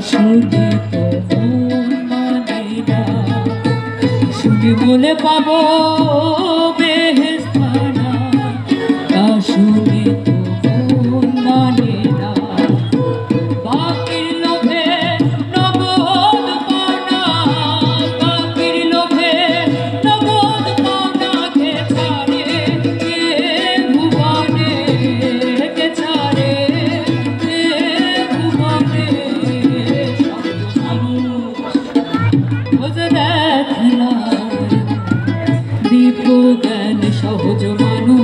শুনি তো মন মানে না, শুনি বলে পাবো বেহেশত না, শুনি তো মন মানে না। বাকির লোভে নগদ পাওনা, বাকির লোভে নগদ পাওনা কে ছাড়ে কে ভুবনে, কে ছাড়ে কে ভুবনে। দীপ জ্ঞান সহজ মানুষ,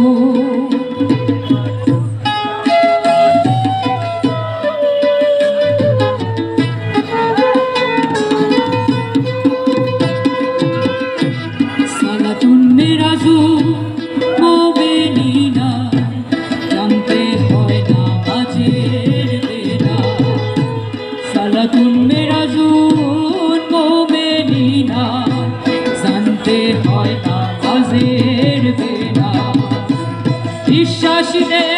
সালাতুন মিরাজু মোমেনিনা, জানতে হয় না মাঝের বেলা। সালাতুন মিরাজু মোমেনিনা, জানতে হয় না মাঝের বেলা। বিশ্বাসীদের